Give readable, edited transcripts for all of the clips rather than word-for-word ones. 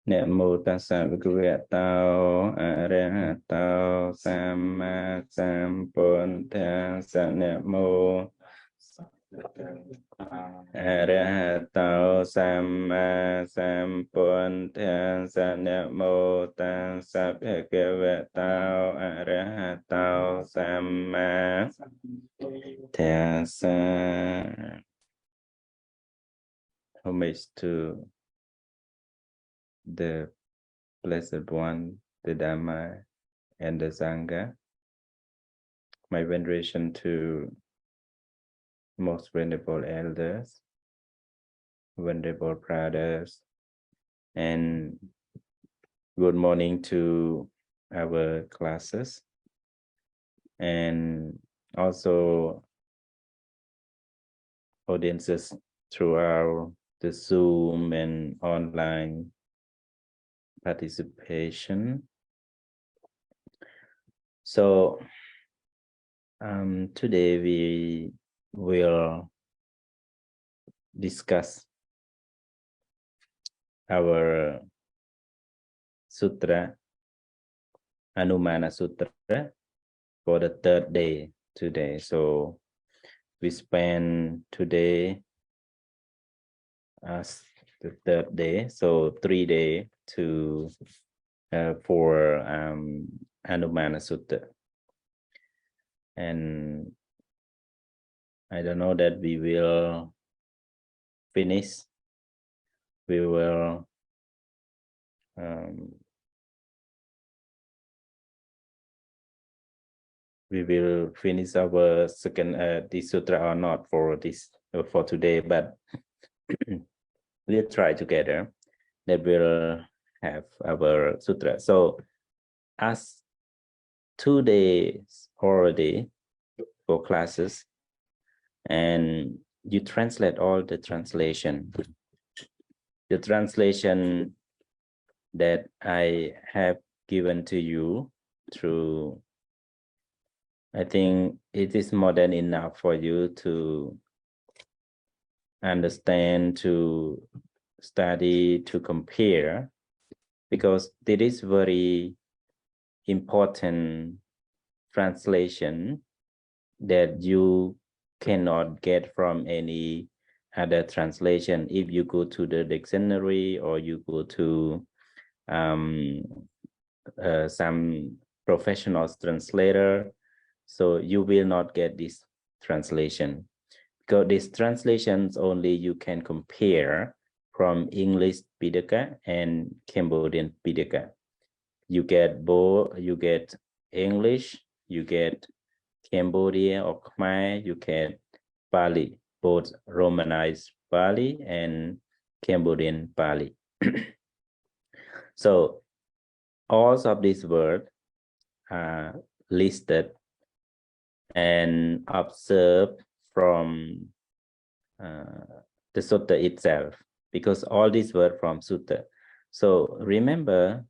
Namo tassa bhagavato arahato samma sambuddhassa. Namo arahato samma sambuddhassa. Namo tassa bhagavato arahato samma tassa. Homage to the Blessed One, the Dhamma, and the Sangha. My veneration to most venerable elders, venerable brothers, and good morning to our classes, and also audiences throughout the Zoom and online participation. So today we will discuss our sutra, Anumāna Sutra, for the third day today. So we spend today as the third day, so 3 days to for Anumāna Sutta. And I don't know that we will finish. We will finish our second this sutra or not for this for today, but we'll try together that we'll have our sutra. So as 2 days already for classes, and you translate all the translation. The translation that I have given to you through, I think it is more than enough for you to understand, to study, to compare, because it is very important translation that you cannot get from any other translation. If you go to the dictionary or you go to some professional translator, so you will not get this translation, because these translations only you can compare from English Pitaka and Cambodian Pitaka. You get both, you get English, you get Cambodia or Khmer, you get Pali, both Romanized Pali and Cambodian Pali. So all of these words are listed and observed from the Sutta itself, because all these words from Sutta. So remember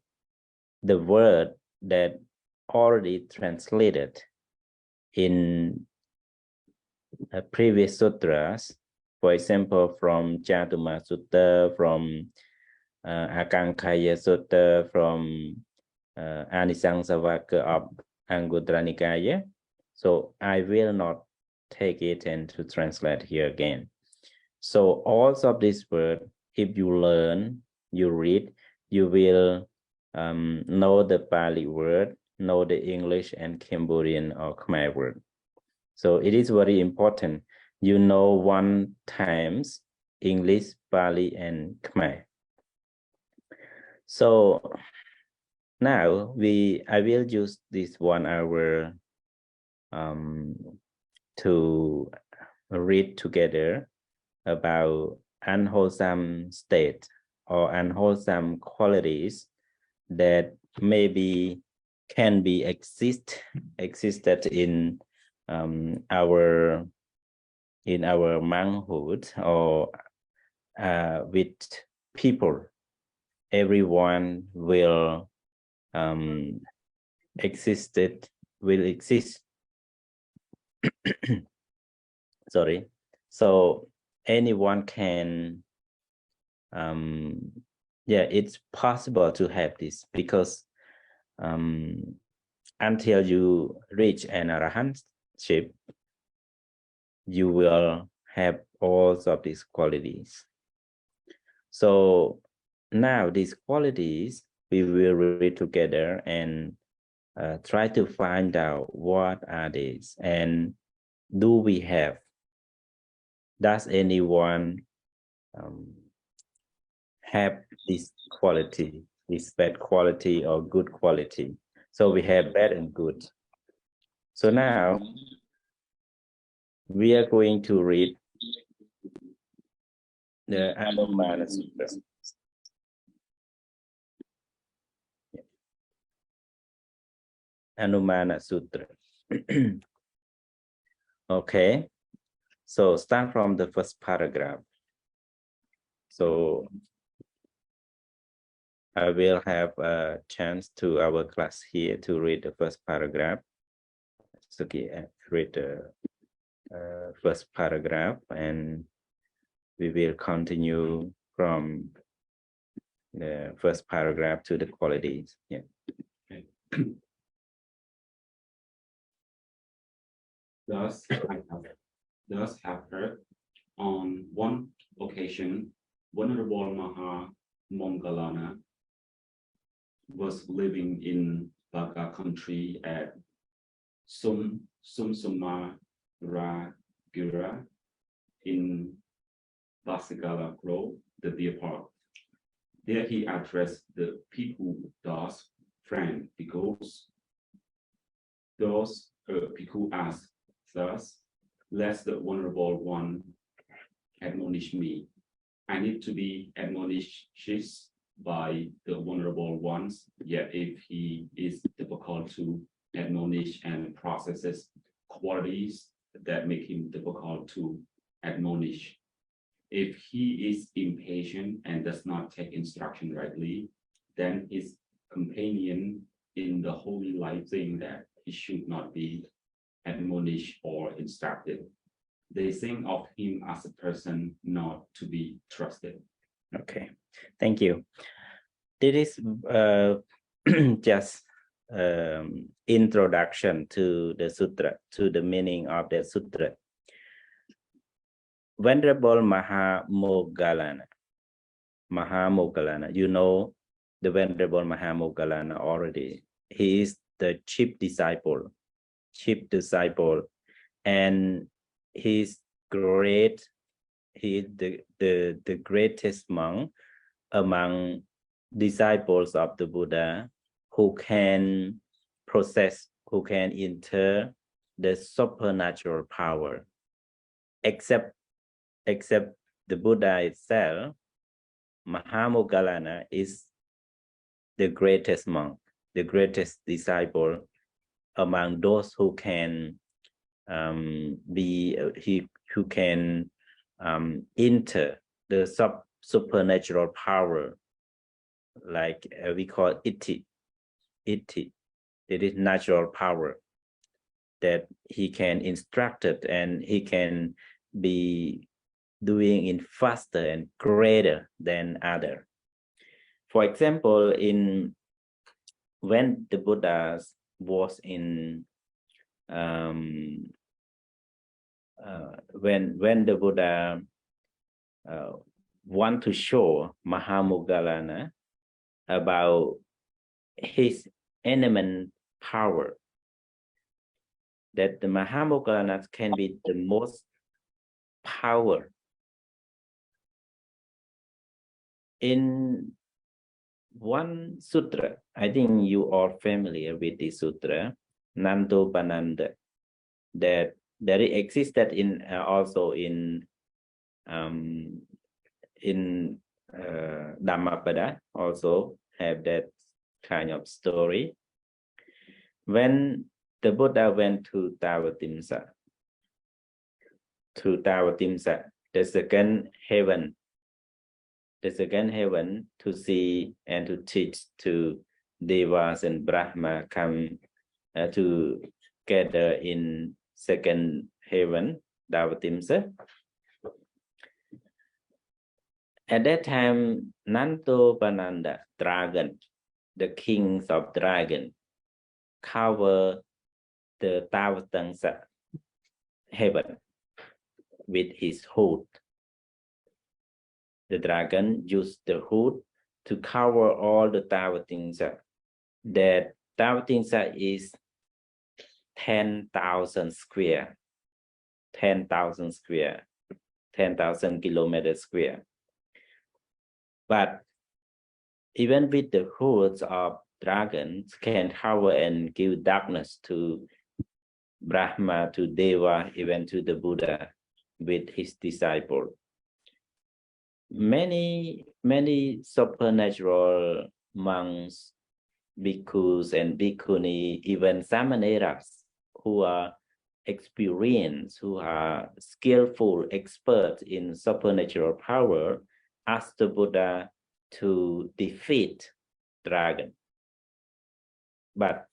the word that already translated in previous sutras, for example, from Chatuma Sutta, from Akankaya Sutta, from Anisangsavaka of Anguttara Nikaya. So I will not take it and to translate here again. So all of these words, if you learn, you read, you will know the Pali word, know the English and Cambodian or Khmer word. So it is very important. You know 1 times English, Pali, and Khmer. So now I will use this 1 hour to read together about unwholesome state or unwholesome qualities that maybe can be existed in our monkhood or with people. Everyone will exist. Sorry. So anyone can Yeah, it's possible to have this because until you reach an arahantship, you will have all of these qualities. So now these qualities, we will read together and try to find out what are these and do we have? Does anyone have this quality, this bad quality or good quality? So we have bad and good. So now we are going to read the Anumāna Sutta. Anumāna Sutra. Okay, so start from the first paragraph. So I will have a chance to our class here to read the first paragraph. So okay, read the first paragraph and we will continue from the first paragraph to the qualities. Yeah. Thus have heard on one occasion, Venerable Maha Moggallana was living in Baka country at Sumsumaragira in Vasigala Grove, the deer park. There he addressed the Bhikkhu Das friend because those Bhikkhu asked, thus, lest the Venerable One admonish me. I need to be admonished by the Venerable Ones, yet if he is difficult to admonish and processes qualities that make him difficult to admonish. If he is impatient and does not take instruction rightly, then his companion in the holy life saying that he should not be admonished or instructed. They think of him as a person not to be trusted. Okay, thank you. This is just introduction to the sutra, to the meaning of the sutra. Venerable Maha Moggallana, you know the Venerable Maha Moggallana already. He is the chief disciple, and he's great. He is the greatest monk among disciples of the Buddha who can enter the supernatural power. Except the Buddha itself, Maha Moggallana is the greatest monk, the greatest disciple among those who can enter the supernatural power, like we call iti. It is natural power that he can instruct it and he can be doing it faster and greater than other. For example, when the Buddha was in when the Buddha want to show Maha Moggallana about his eminent power, that the Maha Moggallana can be the most power. In one sutra, I think you are familiar with this sutra, Nantopananda, that it existed in also in Dhammapada, also have that kind of story. When the Buddha went to Tawatimsa, the second heaven, to see and to teach to Devas and Brahma come together in second heaven, Tawatimsa. At that time, Nantopananda dragon, the kings of dragon, cover the thousands of heaven with his hood. The dragon used the hood to cover all the thousands. That thousands is 10,000 square, 10,000 square, 10,000 kilometers square. But even with the hoods of dragons can cover and give darkness to Brahma, to Deva, even to the Buddha with his disciple. Many supernatural monks, bhikkhus and bhikkhuni, even samaneras who are experienced, who are skillful, experts in supernatural power, ask the Buddha to defeat dragon. But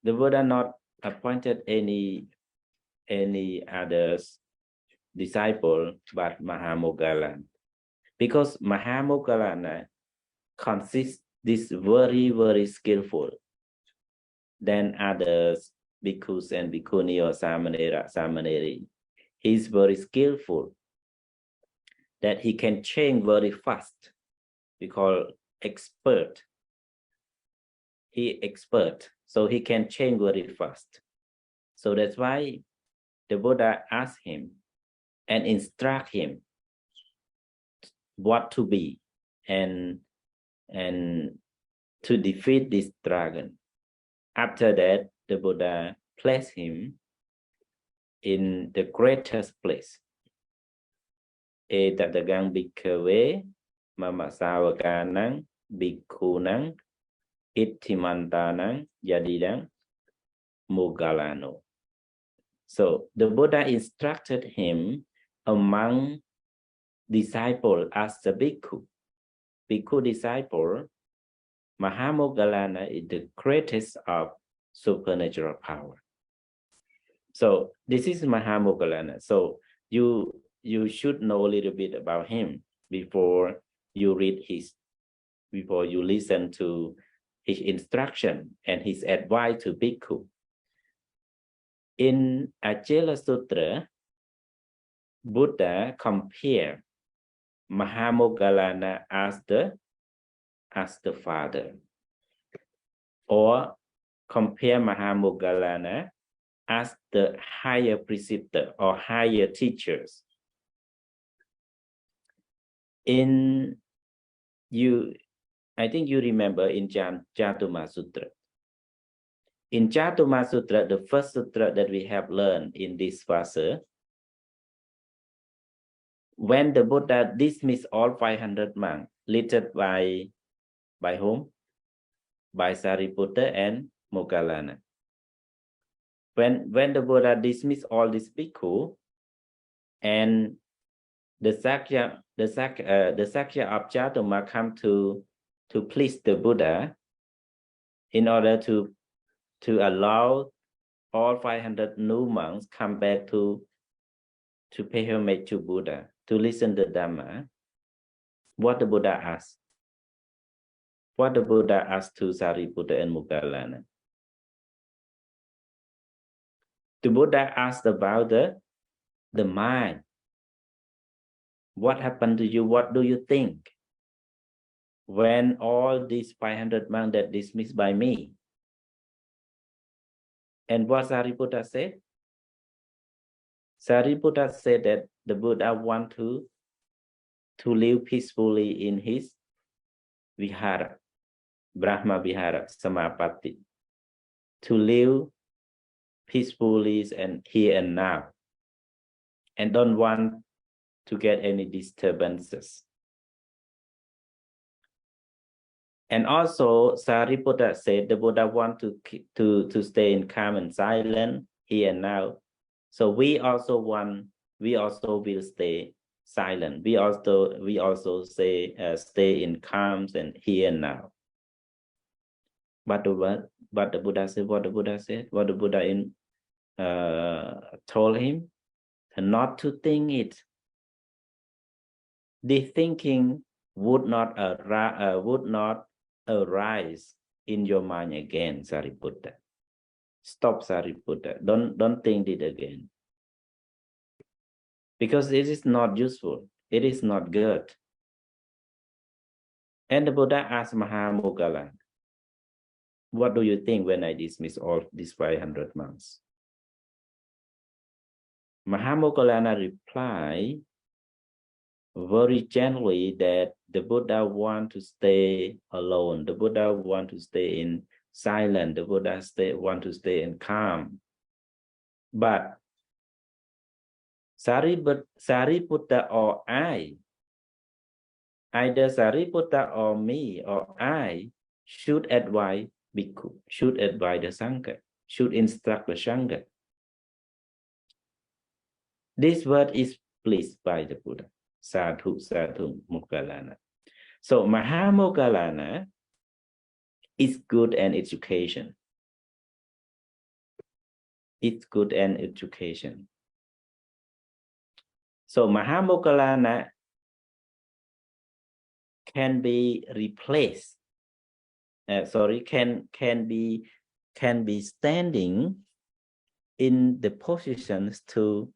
the Buddha not appointed any others disciple but Mahamoggallana, because Mahamoggallana consists this very skillful than others bhikkhus and bhikkhuni or samaneri. He's very skillful that he can change very fast. We call expert. He expert, so he can change very fast. So that's why the Buddha asked him and instruct him what to be and to defeat this dragon. After that, the Buddha placed him in the greatest place. Etadagang bhikkhave mama savakanang bhikkhunang ittimantanang yadidang moggallano. So the Buddha instructed him among disciples as the bhikkhu. Bhikkhu disciple, Mahamoggallana is the greatest of supernatural power. So this is Mahamoggallana. So you should know a little bit about him before you listen to his instruction and his advice to bhikkhu. In Ajela Sutra, Buddha compared Mahamoggallana as the father, or compare Mahamoggallana as the higher preceptor or higher teachers. I think you remember in Jatuma Sutra. In Jatuma Sutra, the first sutra that we have learned in this verse, when the Buddha dismissed all 500 monks, led by whom? By Sariputta and Moggallana. When the Buddha dismissed all these bhikkhu, and the Sakya of Jatuma come to please the Buddha in order to allow all 500 new monks come back to pay homage to Buddha, to listen to Dhamma. What the Buddha asked? What the Buddha asked to Sariputta and Moggallana? The Buddha asked about the mind. What happened to you? What do you think when all these 500 monks that dismissed by me? And what Sariputta said? Sariputta said that the Buddha want to live peacefully in his vihara, Brahma vihara, samapatti, to live peacefully and here and now, and don't want to get any disturbances. And also Sariputta said the Buddha want to stay in calm and silent here and now. So we also will stay silent. We also say stay in calm and here and now. But the Buddha said, what the Buddha said, what the Buddha told him, not to think it. The thinking would not arise in your mind again, Sariputta. Stop, Sariputta. Don't think it again. Because it is not useful. It is not good. And the Buddha asked Mahamoggallana, what do you think when I dismiss all these 500 monks? Mahamoggallana replied very gently that the Buddha want to stay alone. The Buddha want to stay in silence. The Buddha want to stay in calm. But Sariputta or I, either Sariputta or me or I, should advise Bhikkhu, should advise the Sangha, should instruct the Sangha. This word is pleased by the Buddha. Sadhu, Sadhu, Moggallana. So Mahamoggallana is good and education. It's good and education. So Mahamoggallana can be replaced. Can be standing in the positions to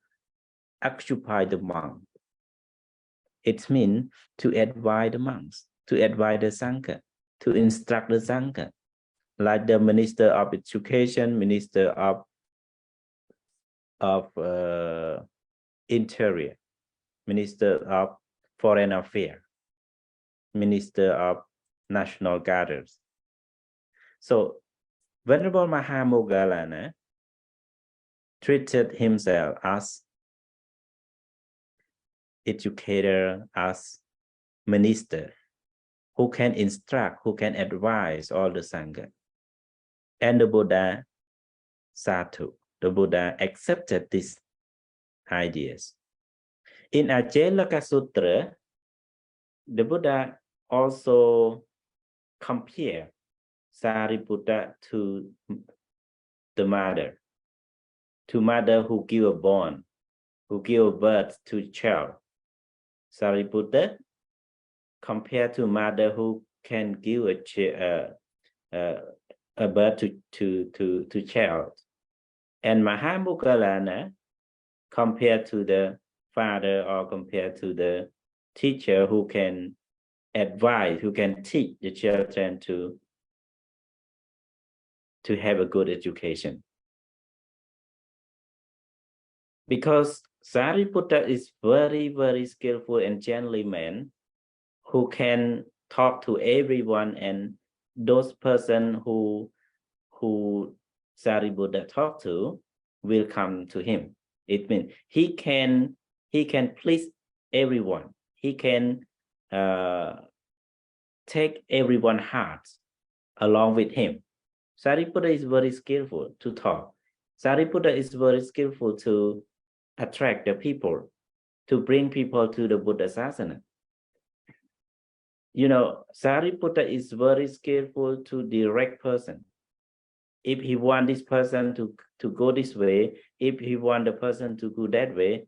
occupy the monk. It means to advise the monks, to advise the Sangha, to instruct the Sangha, like the Minister of Education, Minister of Interior, Minister of Foreign Affairs, Minister of National Guards. So Venerable Mahamoggallana treated himself as educator, as minister, who can instruct, who can advise all the Sangha. And the Buddha, Sadhu, the Buddha accepted these ideas. In Ajelaka Sutra, the Buddha also compared Sariputta to the mother, who give birth to child. Sariputta compared to mother who can give a birth to child. And Mahamoggallana compared to the father, or compared to the teacher who can advise, who can teach the children to have a good education. Because Sariputta is very, very skillful and gentleman who can talk to everyone, and those person who Sariputta talk to will come to him. It means he can please everyone. He can take everyone's heart along with him. Sariputta is very skillful to talk. Sariputta is very skillful to attract the people, to bring people to the Buddha Sasana. You know, Sariputta is very skillful to direct person. If he want this person to go this way, if he want the person to go that way,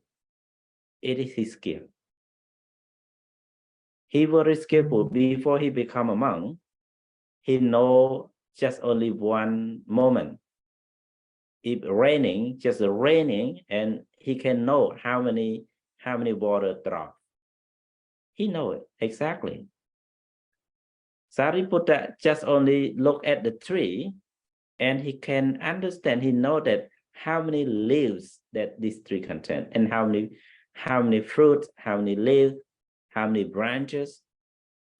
it is his skill. He very skillful. Before he become a monk, he know just only one moment. If raining, just raining, and he can know how many water drop. He know it exactly. Sariputta just only look at the tree, and he can understand. He know that how many leaves that this tree contains, and how many fruits, how many leaves, how many branches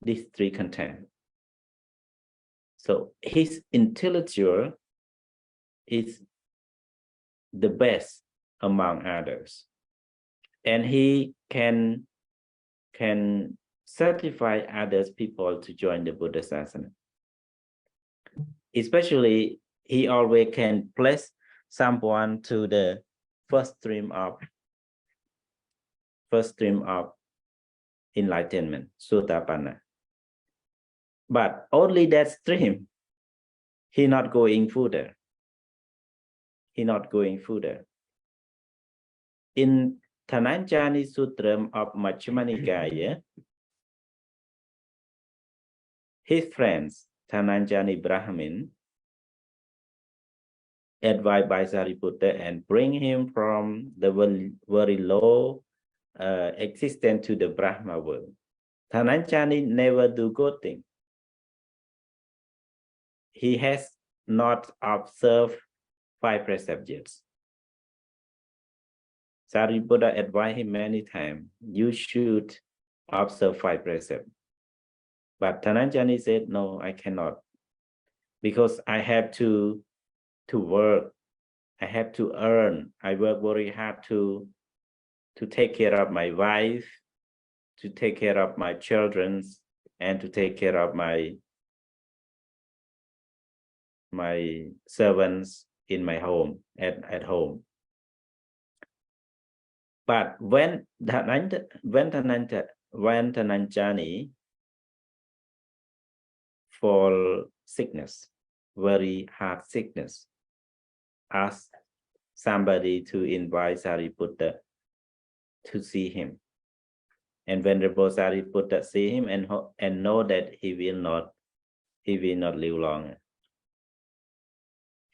this tree contains. So his intellectual is the best among others, and he can certify others people to join the Buddha Sasana. Especially, he always can place someone to the first stream of enlightenment, Sotapanna. But only that stream, he not going further. He not going further. In Thananjani Sutra of Majjhima Nikaya, his friends, Dhananjani Brahmin, advised by Sariputta and bring him from the very low existence to the Brahma world. Dhananjani never do good thing. He has not observed 5 precepts. Sariputta advised him many times, you should observe 5 precepts. But Dhananjani said, no, I cannot. Because I have to work. I have to earn. I work very hard to take care of my wife, to take care of my children, and to take care of my servants in my home, at home. But when Dhananjani fall sickness, very hard sickness, asked somebody to invite Sariputta to see him. And Venerable Sariputta see him and know that he will not live long.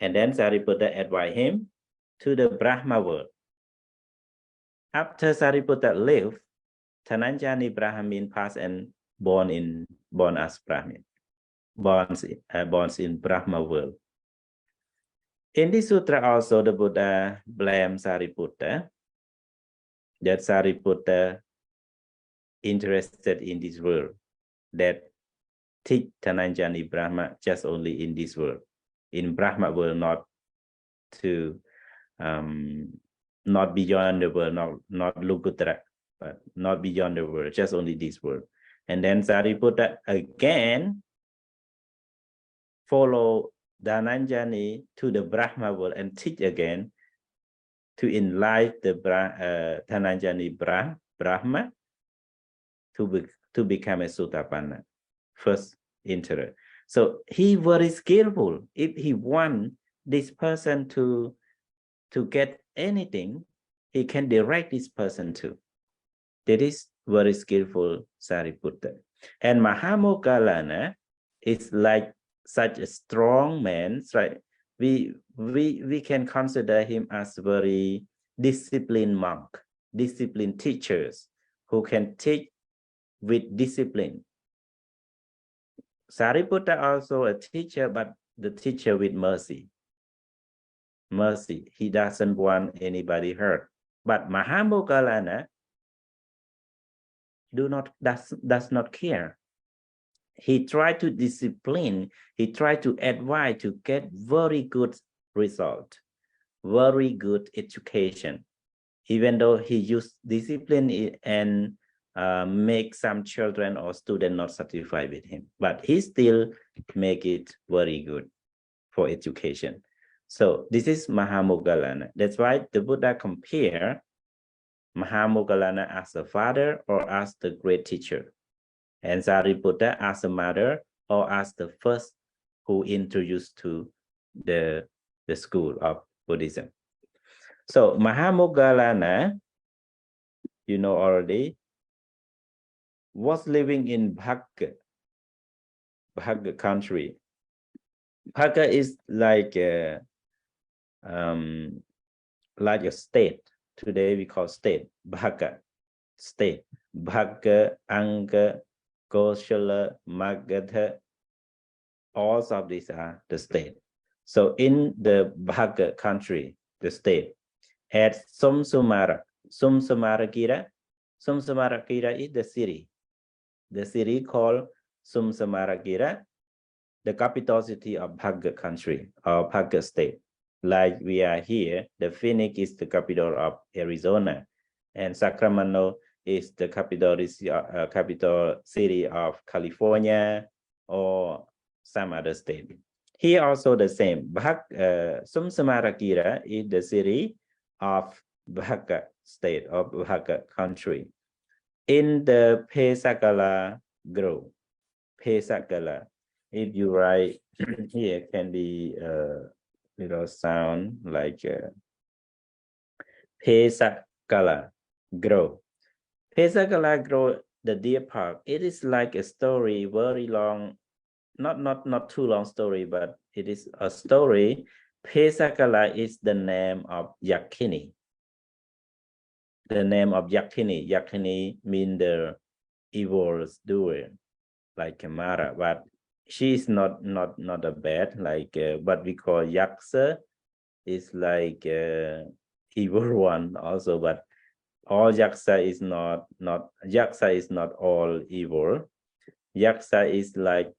And then Sariputta advised him to the Brahma world. After Sariputta lived, Dhananjani Brahmin passed and born as Brahmin, born in Brahma world. In this sutra also the Buddha blamed Sariputta, that Sariputta interested in this world, that teach Dhananjani Brahma just only in this world, in Brahma world, not beyond the world, not Lokuttara, but not beyond the world, just only this world. And then Sariputta again follow Dhananjani to the Brahma world and teach again to enlighten the Dhananjani Brahma to become a Sotapanna, first enterer. So he very skillful. If he want this person to get anything, he can direct this person to. That is very skillful Sariputta. And Mahamoggallana is like such a strong man, right? We can consider him as very disciplined monk, disciplined teachers who can teach with discipline. Sariputta also a teacher, but the teacher with mercy. Mercy. He doesn't want anybody hurt. But Mahamoggallana does not care. He tried to discipline, he tried to advise to get very good result, very good education, even though he used discipline and make some children or students not satisfied with him, but he still make it very good for education. So this is Mahamoggallana. That's why the Buddha compare Mahamoggallana as a father or as the great teacher, and Sariputta as a mother or as the first who introduced to the school of Buddhism. So Mahamoggallana, you know already, was living in Bhikkhu country. Bhikkhu is like a state. Today we call state, Bhikkhu, state. Bhikkhu, Anga, Koshala, Magadha, all of these are the state. So in the Bhikkhu country, the state, at Sumsumara Gira is the city. The city called Sumsumara Gira, the capital city of Bhikkhu country or Bhikkhu state. Like we are here, the Phoenix is the capital of Arizona, and Sacramento is the capital city of California or some other state. Here also the same. Sumsumara Gira is the city of Bhikkhu state or Bhikkhu country. In the Pesakala grove, Pesakala, if you write here, can be little sound like Pesakala grove. Pesakala grove, the deer park, it is like a story, very long not too long story, but it is a story. Pesakala is the name of Yakini. The name of Yakini. Yakini means the evil doer, like Mara, but she is not a bad, like what we call Yaksa is like evil one also, but all Yaksa is not Yaksa is not all evil. Yaksa is like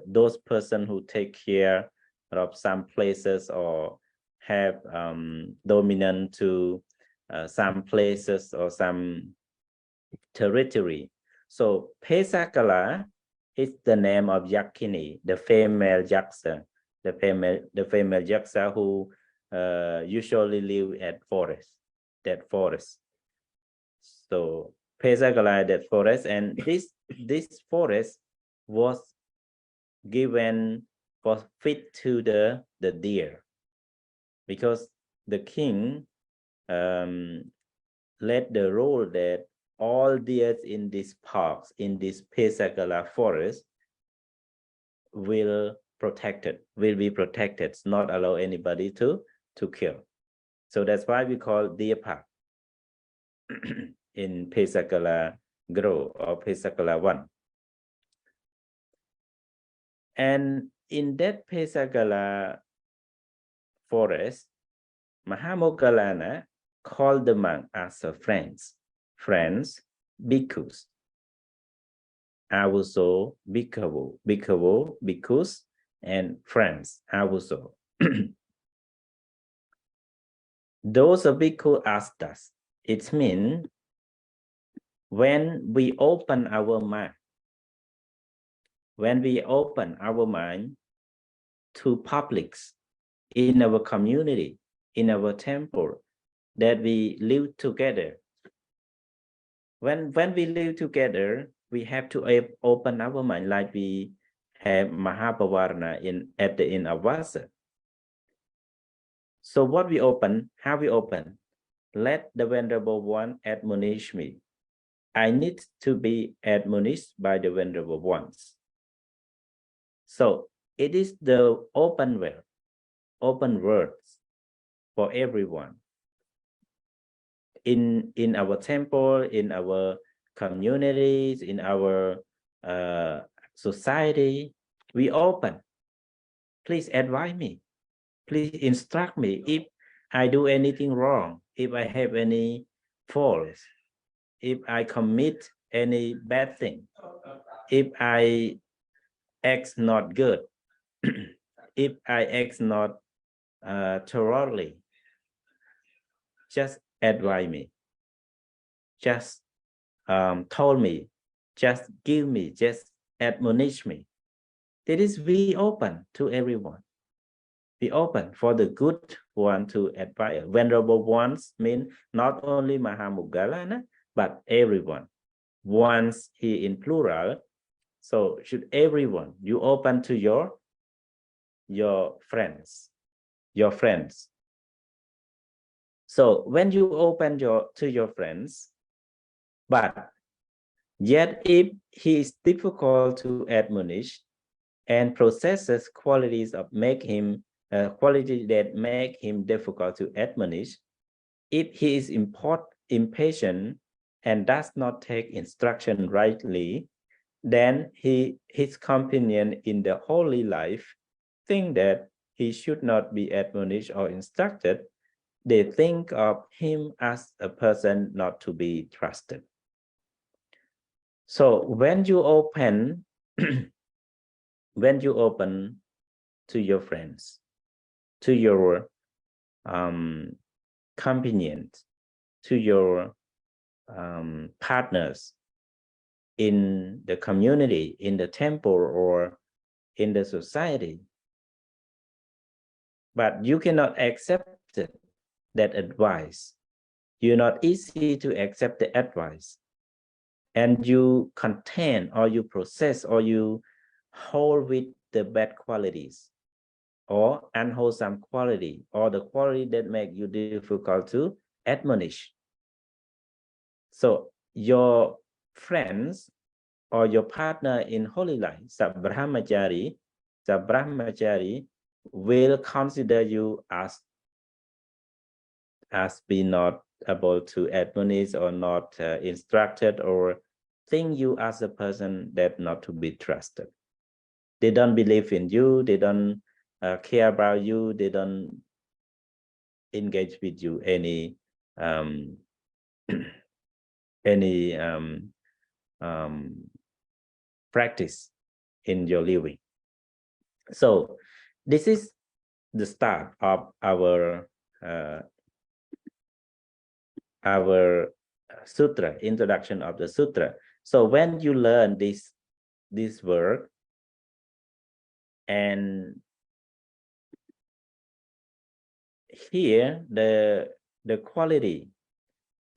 those person who take care of some places or have dominant to some places or some territory. So Pesakala is the name of Yakini, the female Yaksa, the female Yaksa who usually live at that forest. So Pesakala, that forest, and this forest was given for feed to the deer, because the king let the rule that all deers in these parks, in this Pesakala forest, will be protected, not allow anybody to kill. So that's why we call deer park in Pesakala Grove or Pesakala 1. And in that Pesakala forest, Mahamoggallana called the monk as a friends, bhikkhus, avuso, bhikkhu, bhikkhus, and friends, avuso. Those of bhikkhu asked us, it means when we open our mind, to publics, in our community, in our temple, that we live together. When we live together, we have to open our mind, like we have Mahapavarana at the end of Vasa. So what we open, how we open? Let the Venerable One admonish me. I need to be admonished by the Venerable Ones. So it is the open words for everyone. In our temple, in our communities, in our society, we open. Please advise me. Please instruct me if I do anything wrong, if I have any faults, if I commit any bad thing, if I act not good, if I act not thoroughly, just advise me, just told me, just give me, just admonish me. That is, we open to everyone. We open for the good one to advise. Venerable ones mean not only Mahamoggallana, but everyone. Once he in plural, so should everyone, you open to your friends. So when you open to your friends, but yet if he is difficult to admonish and possesses qualities that make him difficult to admonish, if he is impatient and does not take instruction rightly, then his companion in the holy life think that he should not be admonished or instructed. They think of him as a person not to be trusted. So when you open to your friends, to your companions, to your partners in the community, in the temple, or in the society, but you cannot accept that advice. You're not easy to accept the advice, and you contain or you process or you hold with the bad qualities or unwholesome quality, or the quality that make you difficult to admonish. So your friends or your partner in holy life, Brahmachari, the brahmachari will consider you as being not able to admonish or not instructed, or think you as a person that not to be trusted. They don't believe in you. They don't care about you. They don't engage with you any practice in your living. So this is the start of our sutra, introduction of the sutra. So when you learn this word, and here the quality,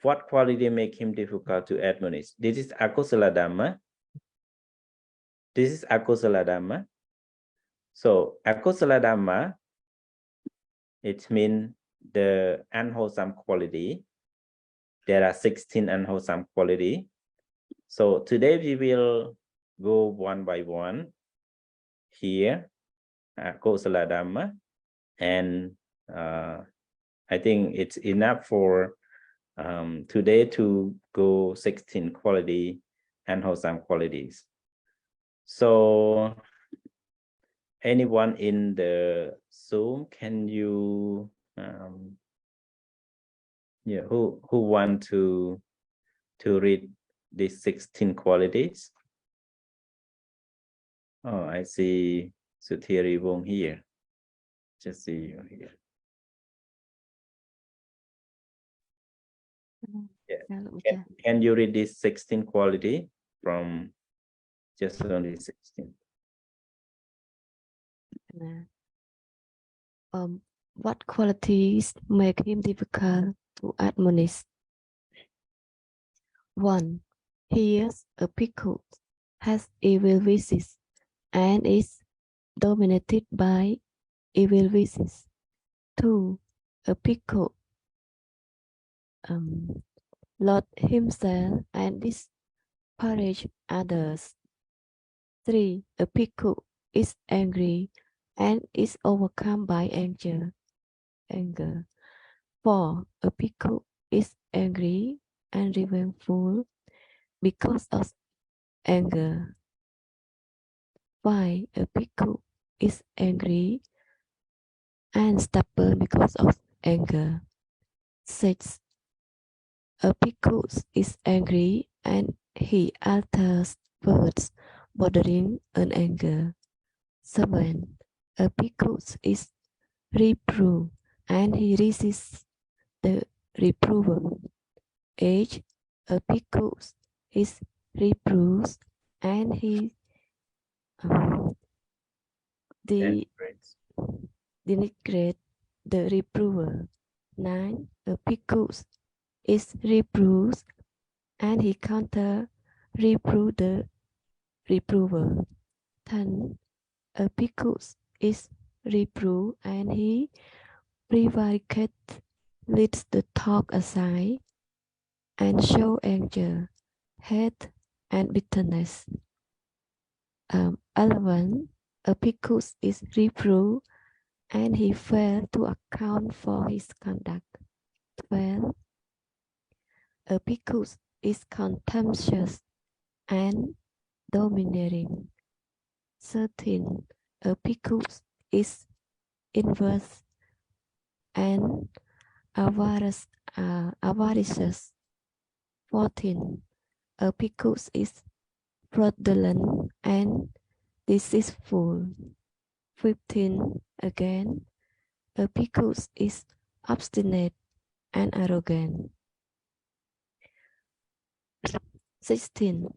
what quality make him difficult to admonish? This is akusala dhamma. This is akusala dhamma. So akusala dhamma, it means the unwholesome quality. There are 16 unwholesome quality. So today we will go one by one. Here, akusala dhamma, and I think it's enough for today to go 16 quality and wholesome qualities. So anyone in the Zoom, can you who want to read these 16 qualities? Oh, I see Suthiri Wong here. Just see you here. Yeah. Can you read this 16 quality from just only 16? What qualities make him difficult to admonish? 1. He is a bhikkhu, has evil wishes, and is dominated by evil wishes. 2. A bhikkhu load himself and disparage others. 3. A bhikkhu is angry and is overcome by anger. 4. A bhikkhu is angry and revengeful because of anger. 5. A bhikkhu is angry and stubborn because of anger. 6. A bhikkhu is angry and he utters words bordering on anger. 7. A bhikkhu is reproved and he resists the reprover. 8. A bhikkhu is reproved and he denigrates the reprover. 9. A bhikkhu is reproved and he counter reprove the reprover. 10. A bhikkhu is reproved and he prevaricates, leads the talk aside, and show anger, hate, and bitterness. 11. A bhikkhu is reproved and he fails to account for his conduct. 12. A bhikkhu is contemptuous and domineering. 13. A bhikkhu is inverse and avaricious. 14. A bhikkhu is fraudulent and deceitful. 15. Again, a bhikkhu is obstinate and arrogant. 16.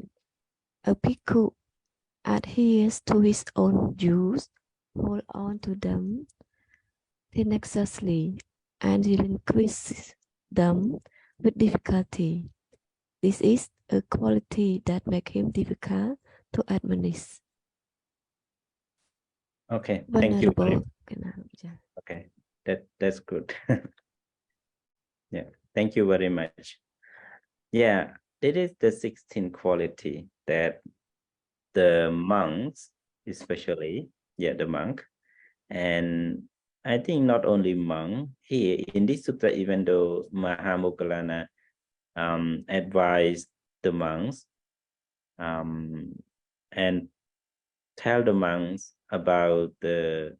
A bhikkhu adheres to his own views, hold on to them tenaciously, and relinquishes them with difficulty. This is a quality that makes him difficult to admonish. Okay, thank you. Venerable. Okay, that's good. Yeah, thank you very much. Yeah, it is the 16 quality that the monks especially the monk. And I think not only monk here in this sutta, even though Mahamoggallana advised the monks and tell the monks about the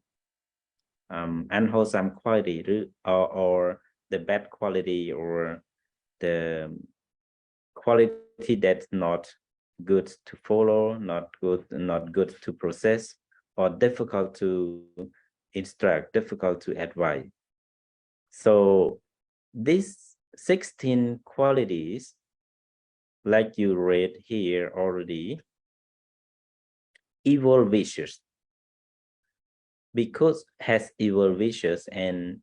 unwholesome quality or the bad quality or the quality that's not good to follow, not good to process, or difficult to instruct, difficult to advise. So these 16 qualities, like you read here already, evil wishes, because has evil wishes and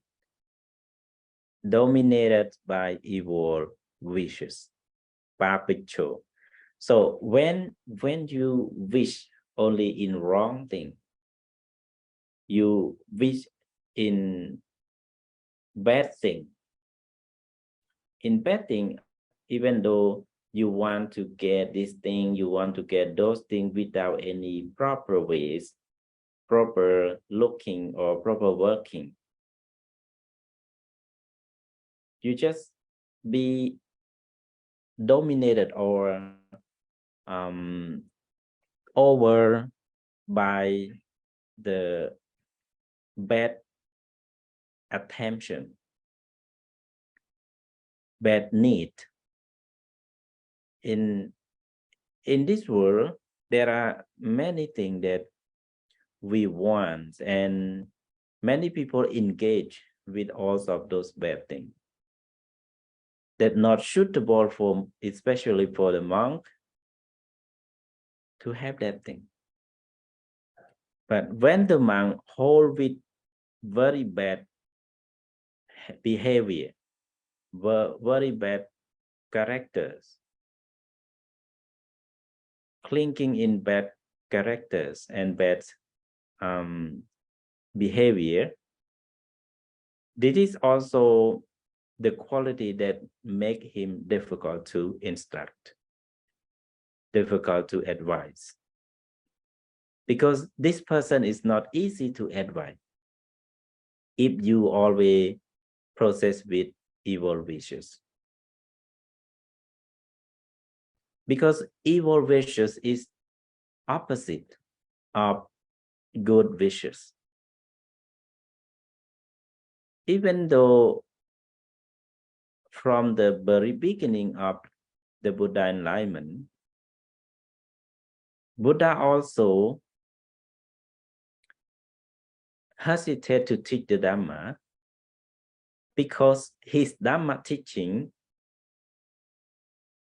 dominated by evil wishes, papicho. So when you wish only in wrong thing, you wish in bad thing. In bad thing, even though you want to get this thing, you want to get those things without any proper ways, proper looking or proper working, you just be dominated or over by the bad attention, bad need. In this world, there are many things that we want, and many people engage with all of those bad things that not suitable for, especially for the monk, to have that thing. But when the monk hold with very bad behavior, very bad characters, clinging in bad characters and bad behavior, this is also the quality that make him difficult to instruct, difficult to advise, because this person is not easy to advise if you always process with evil wishes. Because evil wishes is opposite of good wishes. Even though from the very beginning of the Buddha enlightenment, Buddha also hesitated to teach the Dhamma because his Dhamma teaching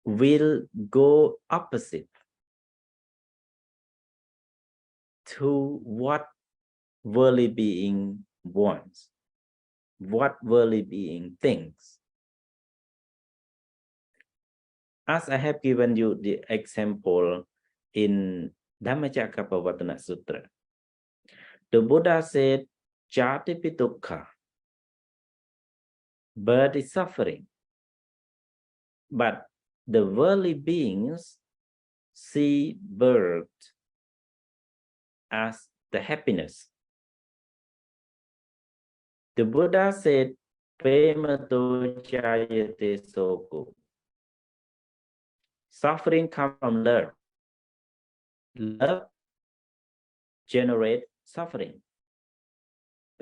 will go opposite to what worldly being wants, what worldly being thinks. As I have given you the example in Dhammacakkappavattana Sutra, the Buddha said, Jati dukkha, birth is suffering. But the worldly beings see birth as the happiness. The Buddha said, Premato jayate soko. Suffering comes from love. Love generates suffering.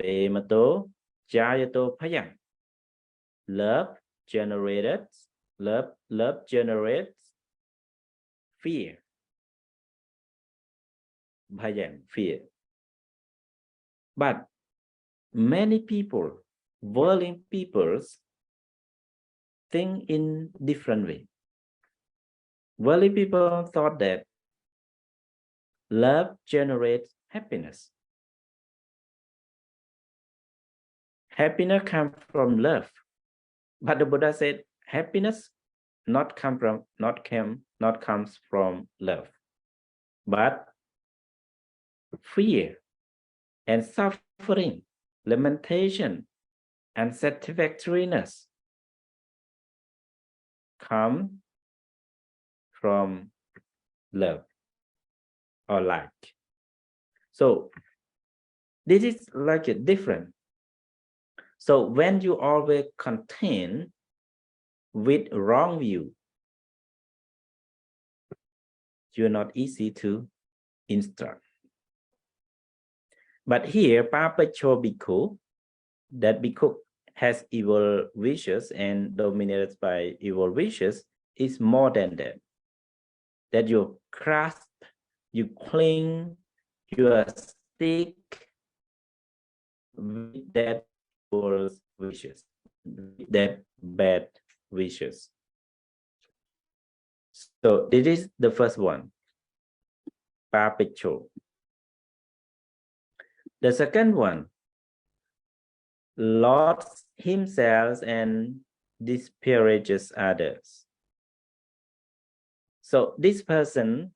Premato jayato bhayam. Love generates fear. Bhayam, fear. But many people, worldly peoples, think in different way. Worldly people thought that love generates happiness. Happiness comes from love. But the Buddha said happiness not comes from love, but fear and suffering, lamentation and satisfactoriness come from love or like. So This is like a different. So when you always contain with wrong view, you're not easy to instruct. But here, Papa show Bhikkhu that Bhikkhu has evil wishes and dominated by evil wishes is more than that. That you grasp, you cling, you are stick with that evil wishes, with that bad wishes. So this is the first one, Papicho. The second one, lost himself and disparages others. So this person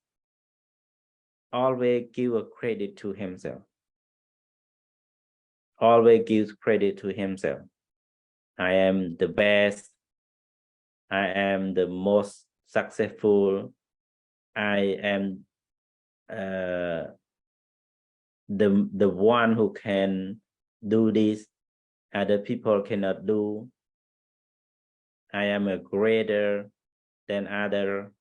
always give a credit to himself. Always gives credit to himself. I am the best. I am the most successful. I am the one who can do this. Other people cannot do. I am a greater than other.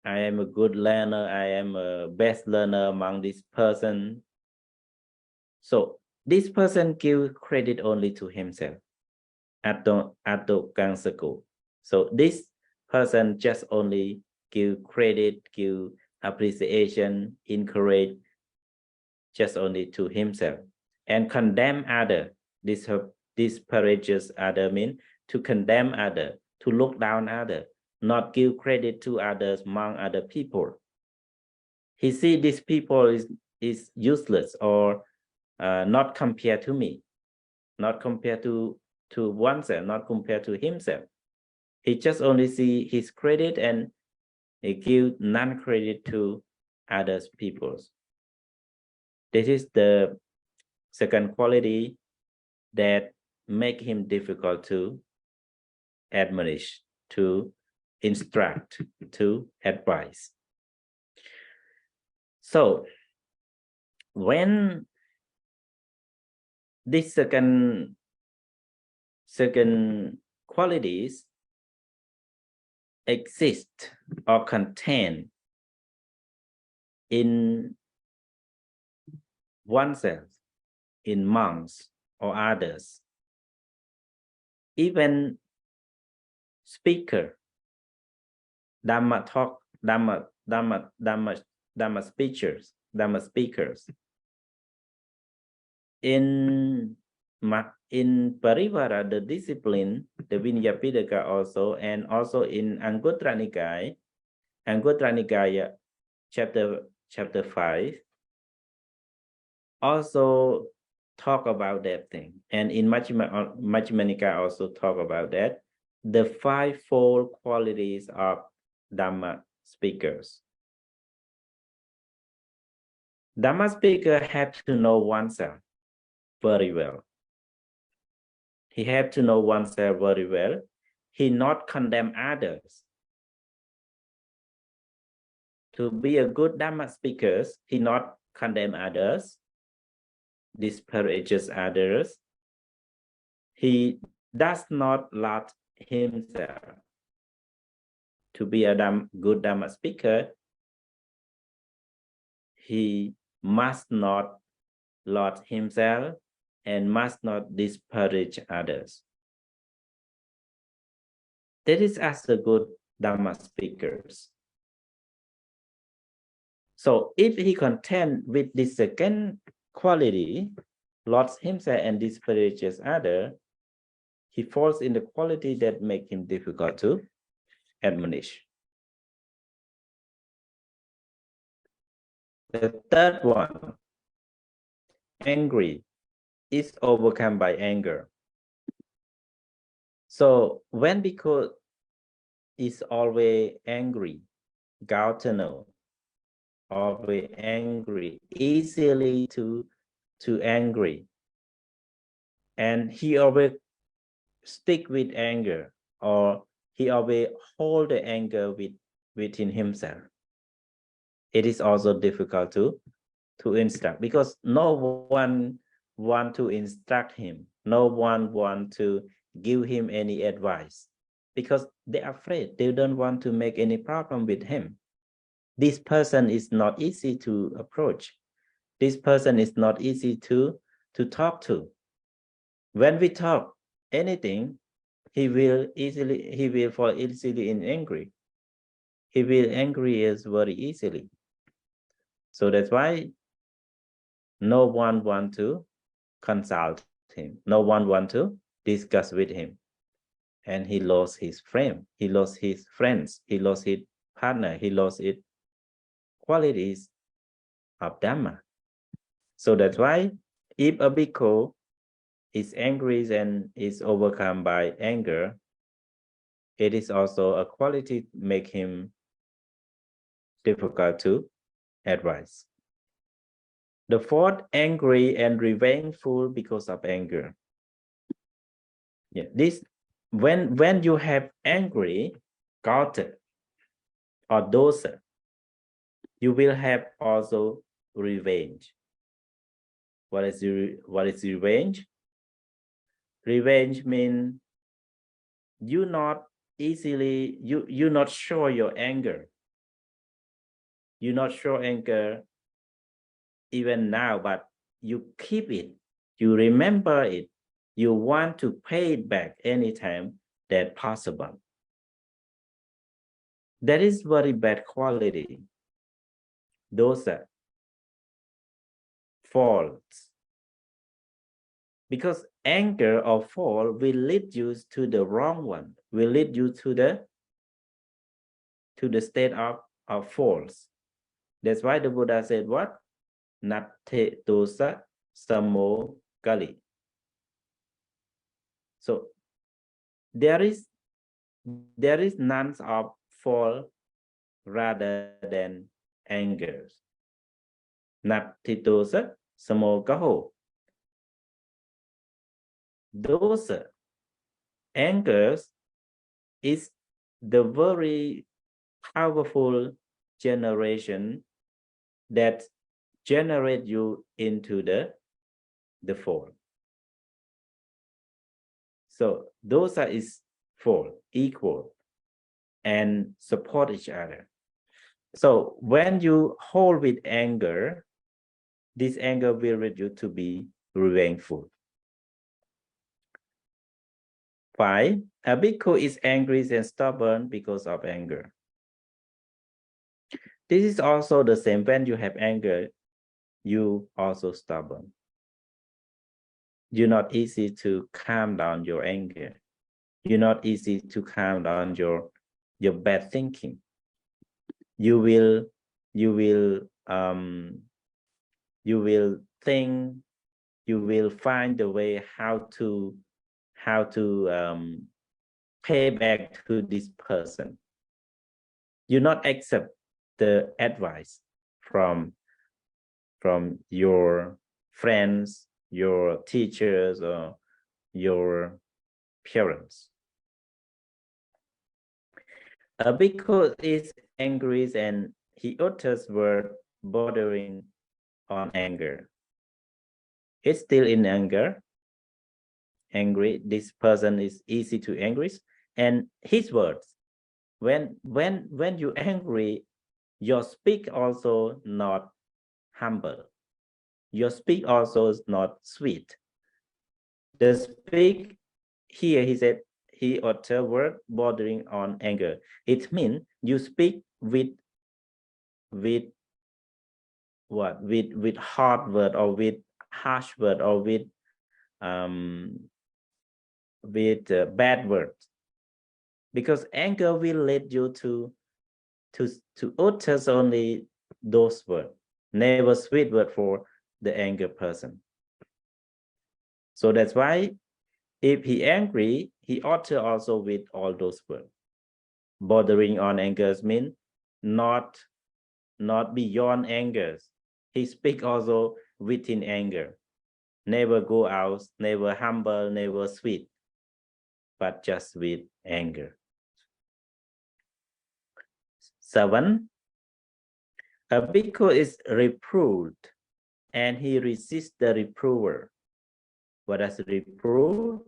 I am a good learner. I am a best learner among this person. So this person gives credit only to himself. Atto Gangsako. So this person just only give credit, give appreciation, encourage just only to himself, and condemn other. Disparages other mean to condemn other, to look down other, not give credit to others among other people. He see these people is useless or not compared to me, not compared to oneself, not compared to himself. He just only see his credit and he give none credit to others peoples. This is the second quality that make him difficult to admonish, to instruct, to advise. So when this second qualities exist or contain in oneself, in monks or others, even speaker, Dhamma talk, Dhamma speakers, in Parivara, the discipline, the Vinyapidaka also, and also in Anguttara Nikaya, chapter 5, also talk about that thing. And in Majjhima Nikaya also talk about that. The fivefold qualities of Dhamma speakers. Dhamma speaker have to know oneself very well. He have to know oneself very well. He not condemn others. To be a good Dhamma speaker, he not condemn others, disparages others. He does not laud himself. To be a good Dhamma speaker, he must not laud himself and must not disparage others. That is as the good Dhamma speakers. So if he content with this second quality, lauds himself and disparages others, he falls in the quality that make him difficult to admonish. The third one, angry, is overcome by anger. So when Bhikkhu is always angry, Gautano, always angry, easily to angry, and he always stick with anger, or he always hold the anger within himself. It is also difficult to to instruct, because no one want to instruct him. No one want to give him any advice, because they're afraid. They don't want to make any problem with him. This person is not easy to approach. This person is not easy to talk to. When we talk anything, he will fall easily in angry. He will angry us very easily. So that's why no one want to consult him. No one want to discuss with him. And he lost his friend. He lost his friends. He lost his partner. He lost his qualities of Dhamma. So that's why if a bhikkhu is angry and is overcome by anger, it is also a quality make him difficult to advise. The fourth, angry and revengeful because of anger. Yeah, this when you have angry, gotten or dosa, you will have also revenge. What is revenge? Revenge means you not easily, you not show your anger. You not show anger even now, but you keep it. You remember it. You want to pay it back anytime that possible. That is very bad quality. Those are faults. Because anger or fault will lead you to the wrong one, will lead you to the state of faults. That's why the Buddha said what? Natte dosa samo kali. So there is none of fault rather than anger. Natte dosa samo kaho. Those angers is the very powerful generation that generate you into the fall. So those is fall, equal, and support each other. So when you hold with anger, this anger will lead you to be revengeful. 5. A bhikkhu is angry and stubborn because of anger. This is also the same. When you have anger, you also stubborn. You're not easy to calm down your anger. You're not easy to calm down your bad thinking. You will think. You will find a way how to pay back to this person. You not accept the advice from your friends, your teachers, or your parents. A bhikkhu is angry and he utters words bordering on anger. It's still in anger. Angry. This person is easy to angry, and his words. When you angry, your speak also not humble. Your speak also is not sweet. The speak here, he said, he utter word bordering on anger. It means you speak with what? With hard word, or with harsh word, or with bad words. Because anger will lead you to utter only those words, never sweet word for the anger person. So that's why if he angry, he utter also with all those words. Bordering on angers means not beyond angers. He speak also within anger. Never go out, never humble, never sweet, but just with anger. 7. A bhikkhu is reproved and he resists the reprover. What does reprove?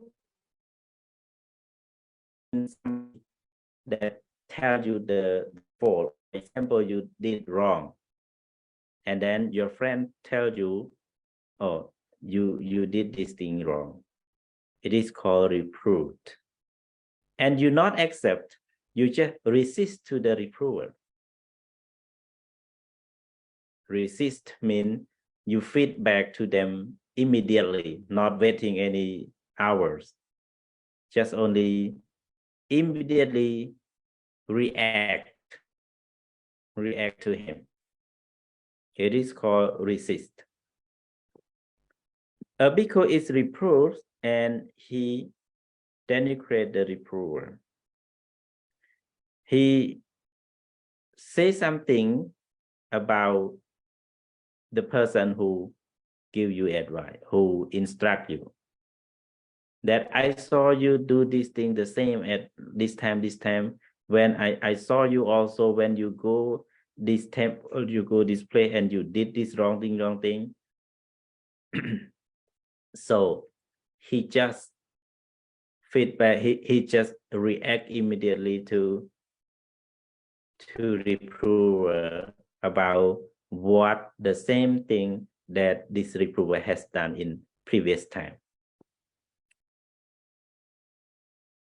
That tell you the fault. For example, you did wrong, and then your friend tell you, oh, you did this thing wrong. It is called reproof. And you not accept, you just resist to the reprover. Resist means you feed back to them immediately, not waiting any hours. Just only immediately react to him. It is called resist. A bhikkhu is reproved and he denigrates the reprover. He says something about the person who give you advice, who instruct you. That I saw you do this thing the same at this time. When I saw you also when you go this temple, you go this place and you did this wrong thing. So he just feedback, he just react immediately to reprove about what the same thing that this reprover has done in previous time.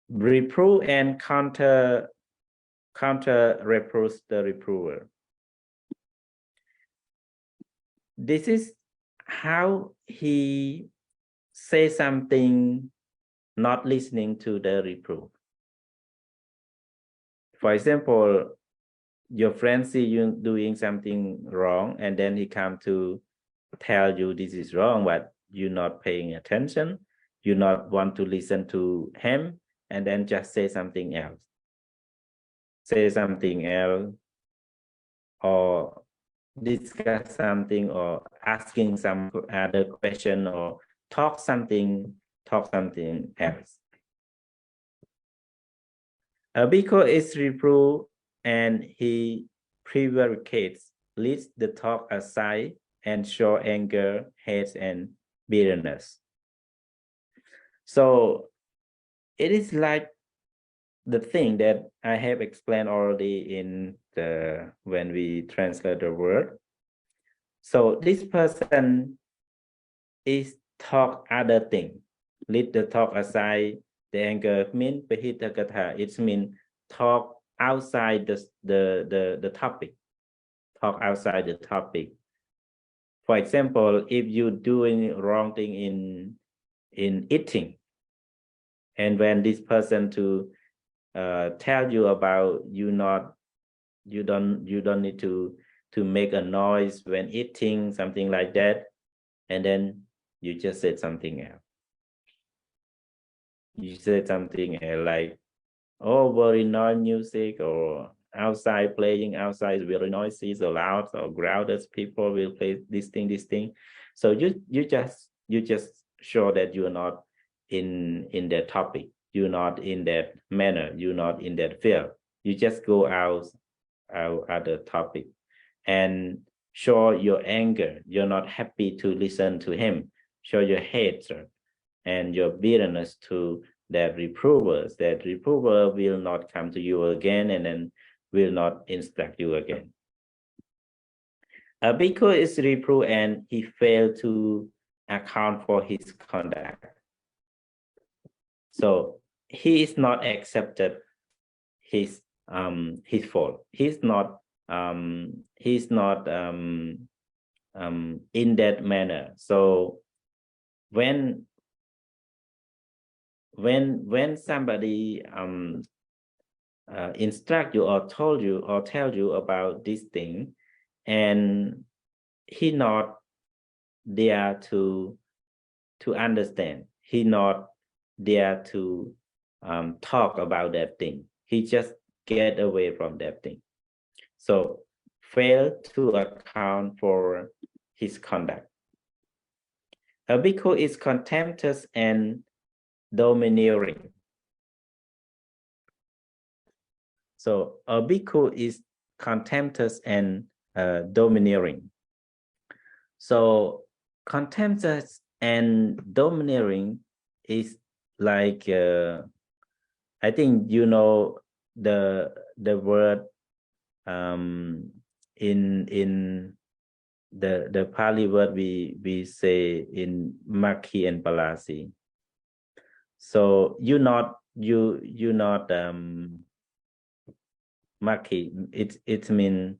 Reprove and counter reprove the reprover. This is how he say something not listening to the reproof. For example, your friend see you doing something wrong and then he come to tell you this is wrong, but you're not paying attention, you not want to listen to him, and then just say something else. Say something else or discuss something or asking some other question or talk something else. A bhikkhu is reproved and he prevaricates, leads the talk aside and show anger, hate, and bitterness. So it is like the thing that I have explained already in the when we translate the word. So this person is talk other thing, lead the talk aside. The anger mean pahitakatha. It means talk outside the topic. Talk outside the topic. For example, if you doing wrong thing in eating, and when this person to tell you about you don't need to make a noise when eating, something like that, and then you just said something else. You said something else like, oh, very noise music, or outside playing outside is very noisy, so loud, or crowded people will play this thing. So you just show that you're not in that topic, you're not in that manner, you're not in that field. You just go out at the topic and show your anger. You're not happy to listen to him. Show your hatred and your bitterness to that reprovers. That reprover will not come to you again and then will not instruct you again. A bhikkhu is reproved and he failed to account for his conduct. So he is not accepted his fault. He's not in that manner. So when somebody instruct you or told you or tell you about this thing, and he not there to understand, he not there to talk about that thing, he just get away from that thing. So fail to account for his conduct. A bhikkhu is contemptuous and domineering. So a bhikkhu is contemptuous and domineering. So contemptuous and domineering is like I think you know the word in the Pali word we say in Makhi and Palasi. So you not Makhi, it mean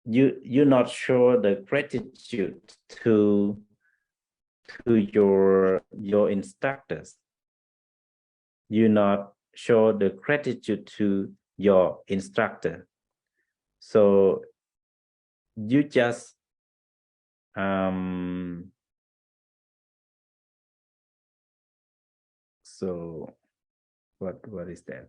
you not show the gratitude to your instructors. You not show the gratitude to your instructor. So you just so what is that?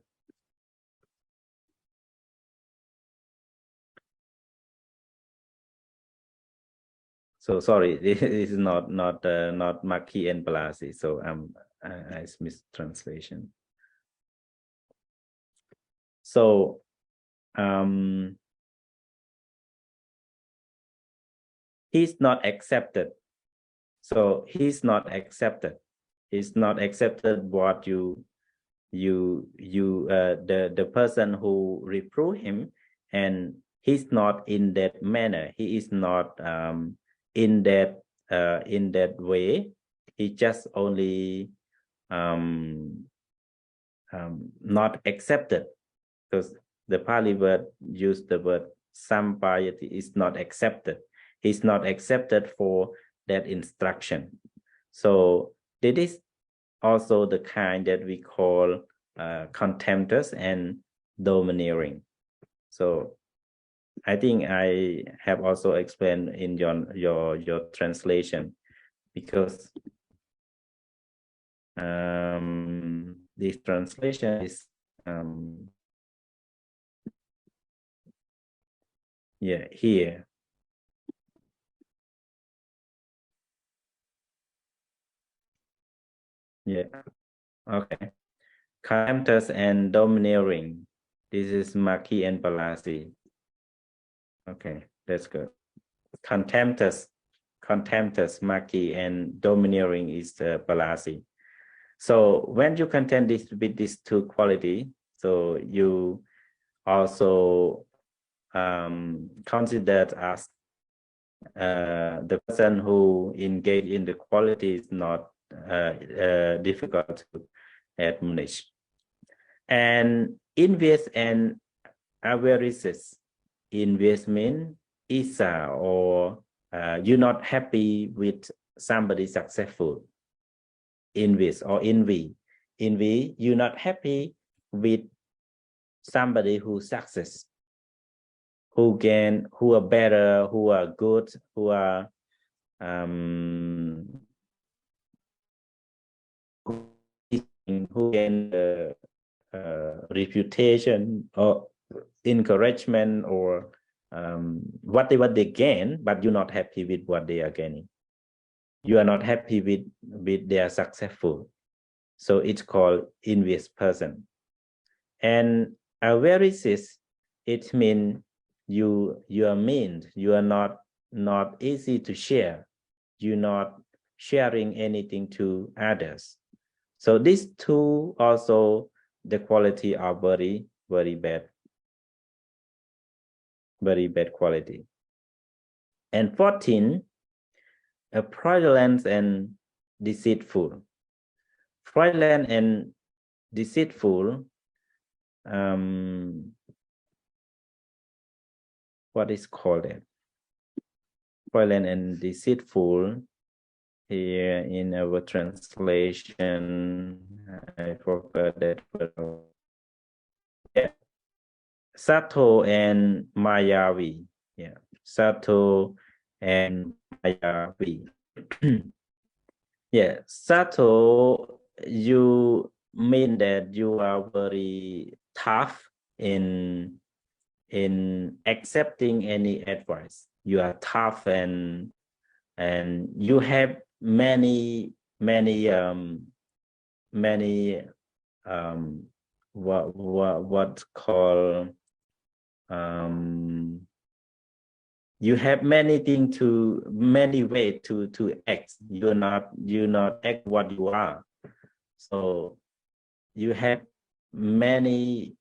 So sorry, this is not Makhi and Palasi. So I mistranslation. So he's not accepted. So he's not accepted. He's not accepted what the person who reprove him, and he's not in that manner. He is not in that way. He just only not accepted, because the Pali word used the word sampayati, is not accepted. He's not accepted for that instruction. So this is also the kind that we call contemptuous and domineering. So I think I have also explained in your translation, because this translation is yeah, here. Yeah, okay. Contemptuous and domineering. This is Makhi and Palasi. Okay, that's good. Contemptuous, Makhi, and domineering is Palasi. So when you contend this with these two qualities, so you also considered as the person who engage in the quality is not difficult to admonish. And envious and avarice. Envious means isa, or you're not happy with somebody successful. Envious or envy. Envy, you're not happy with somebody who success, who are better, who are good, who are who gain reputation or encouragement, or whatever they gain, but you're not happy with what they are gaining. You are not happy with their successful. So it's called envious person. And avarice, it means you are mean, you are not easy to share. You're not sharing anything to others. So these two also, the quality are very, very bad. Very bad quality. And 14, fraudulent and deceitful. Fraudulent and deceitful, what is called it? Fraudulent and deceitful, here in our translation, I forgot that word. Yeah. Sato and Mayavi. Yeah, Sato and Mayavi. Yeah, Sato, you mean that you are very tough in accepting any advice. You are tough, and you have many what call you have many things many ways to act. You not act what you are. So you have many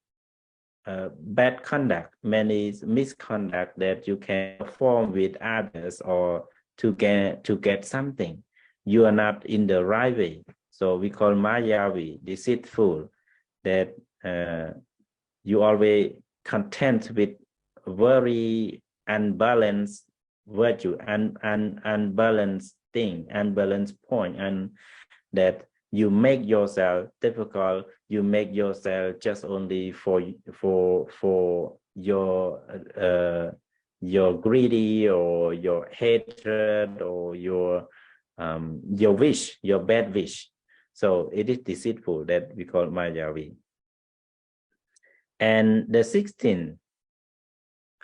bad conduct, many misconduct that you can perform with others or to get something. You are not in the right way. So we call Mayavi, deceitful, that you always content with very unbalanced virtue and unbalanced thing, unbalanced point, and that you make yourself difficult, you make yourself just only for your greedy or your hatred or your wish, your bad wish. So it is deceitful, that we call Mayavi. And the 16th,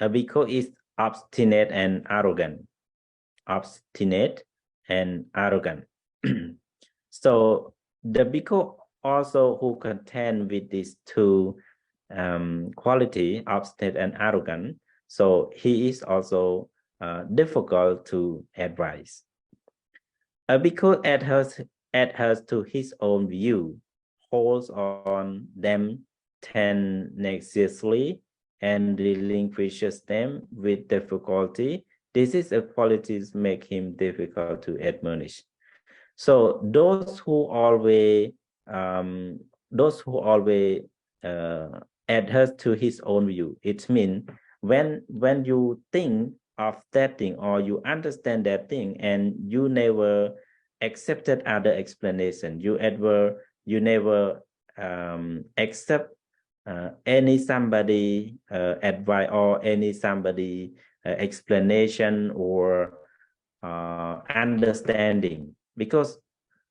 a bhikkhu is obstinate and arrogant. Obstinate and arrogant. So the bhikkhu also who contend with these two quality, obstinate and arrogant, so he is also difficult to advise. A bhikkhu adheres to his own view, holds on them tenaciously, and relinquishes them with difficulty. This is a quality that make him difficult to admonish. So those who always adhere to his own view, it means when you think of that thing or you understand that thing and you never accepted other explanation, you never accept any somebody advice or any somebody explanation or understanding. Because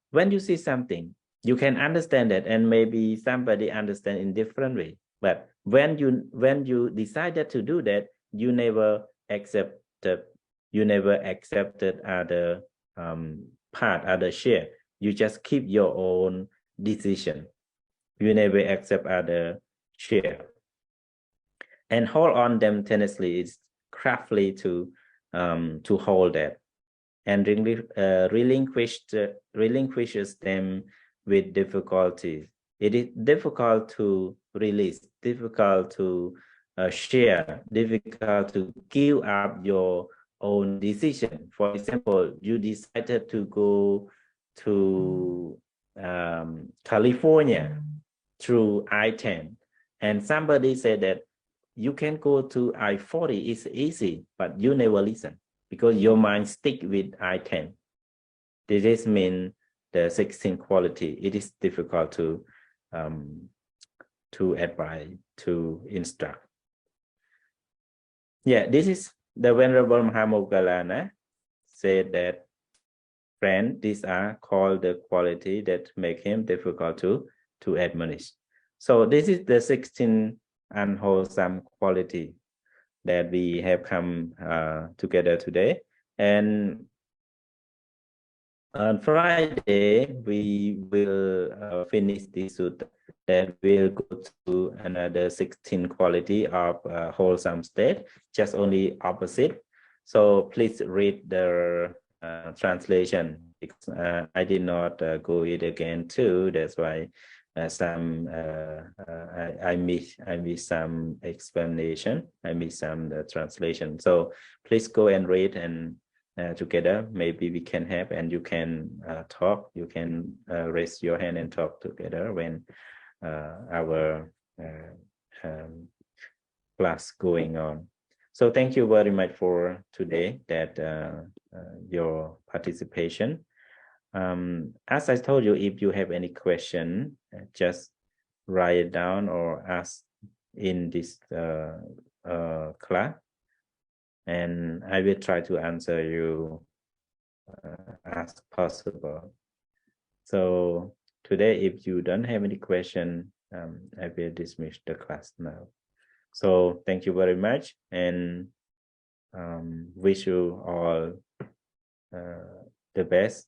when you see something, you can understand it, and maybe somebody understand in different way. But when you decided to do that, you never accepted other part, other share. You just keep your own decision. You never accept other share, and hold on them tenaciously is craftily to hold that, and relinquishes them with difficulty. It is difficult to release, difficult to share, difficult to give up your own decision. For example, you decided to go to California through I-10, and somebody said that you can go to I-40, it's easy, but you never listen because your mind stick with I-10. This means the 16 quality. It is difficult to advise, to instruct. Yeah, this is the Venerable Mahamoggallana said that, friend, these are called the quality that make him difficult to admonish. So this is the 16 unwholesome quality that we have come together today. And on Friday, we will finish this sutta that will go to another 16 quality of wholesome state, just only opposite. So please read the translation, because I did not go it again too. That's why some I miss some explanation. I miss some translation. So please go and read, and together maybe we can have, and you can talk. You can raise your hand and talk together when our class going on. So thank you very much for today, that your participation. As I told you, if you have any question, just write it down or ask in this class, and I will try to answer you as possible. So today, if you don't have any question, I will dismiss the class now. So thank you very much, and wish you all the best.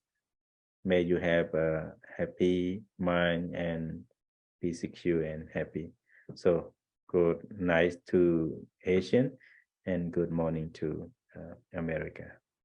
May you have a happy mind and be secure and happy. So good night to Asian, and good morning to America.